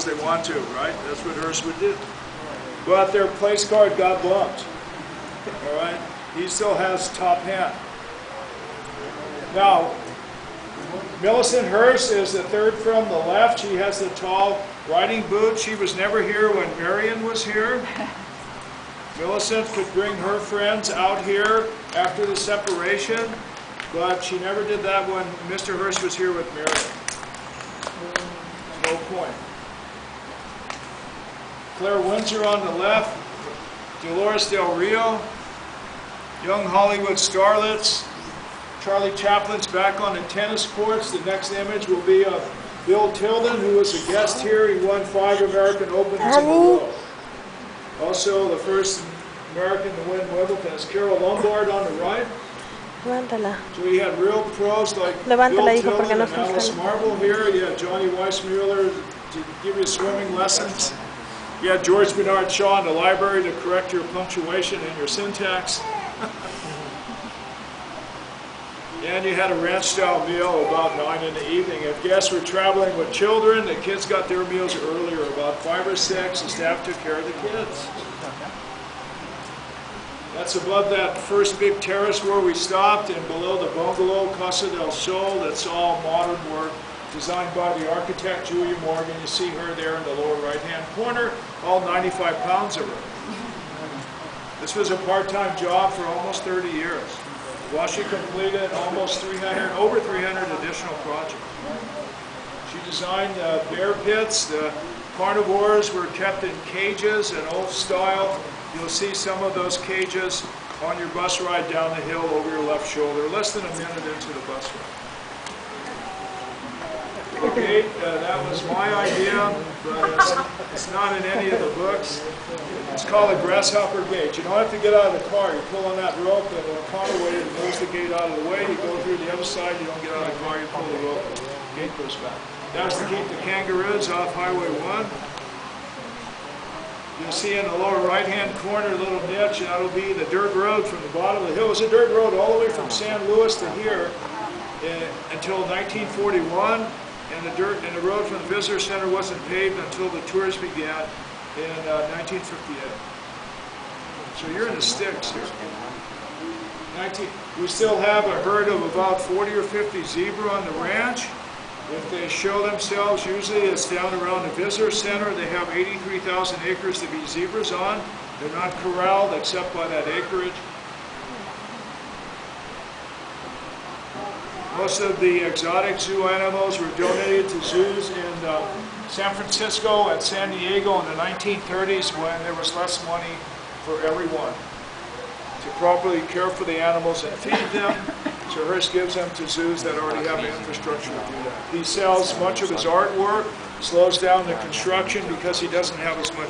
because they want to, right? That's what Hearst would do. But their place card got bumped. All right? He still has top hand. Now, Millicent Hearst is the third from the left. She has the tall riding boot. She was never here when Marion was here. Millicent could bring her friends out here after the separation, but she never did that when Mr. Hearst was here with Marion. No point. Claire Windsor on the left, Dolores Del Rio, young Hollywood starlets. Charlie Chaplin's back on the tennis courts. The next image will be of Bill Tilden, who was a guest here. He won 5 American Opens in a row. Also, the first American to win Wimbledon is Carol Lombard on the right. Levántala. So we had real pros like Levántala, Bill hijo, porque Tilden no and Alice Marble here. You had Johnny Weissmuller to give you swimming lessons. You had George Bernard Shaw in the library to correct your punctuation and your syntax. And you had a ranch-style meal about 9 in the evening. If guests were traveling with children, the kids got their meals earlier, about 5 or 6. The staff took care of the kids. That's above that first big terrace where we stopped, and below the bungalow, Casa del Sol. That's all modern work, designed by the architect Julia Morgan. You see her there in the lower right-hand corner, all 95 pounds of her. This was a part-time job for almost 30 years. While she completed almost over 300 additional projects. She designed bear pits. The carnivores were kept in cages, an old style. You'll see some of those cages on your bus ride down the hill over your left shoulder, less than a minute into the bus ride. Okay, that was my idea, but it's not in any of the books. It's called a grasshopper gate. You don't have to get out of the car. You pull on that rope, and the counterweight moves the gate out of the way. You go through the other side. You don't get out of the car. You pull the rope. The gate goes back. That's to keep the kangaroos off Highway 1. You'll see in the lower right-hand corner a little niche, and that'll be the dirt road from the bottom of the hill. It was a dirt road all the way from San Luis to here until 1941. And the road from the visitor center wasn't paved until the tours began in 1958. So you're in the sticks here. We still have a herd of about 40 or 50 zebra on the ranch. If they show themselves, usually it's down around the visitor center. They have 83,000 acres to be zebras on. They're not corralled except by that acreage. Most of the exotic zoo animals were donated to zoos in San Francisco and San Diego in the 1930s when there was less money for everyone to properly care for the animals and feed them. So Hearst gives them to zoos that already have the infrastructure to do that. He sells much of his artwork, slows down the construction because he doesn't have as much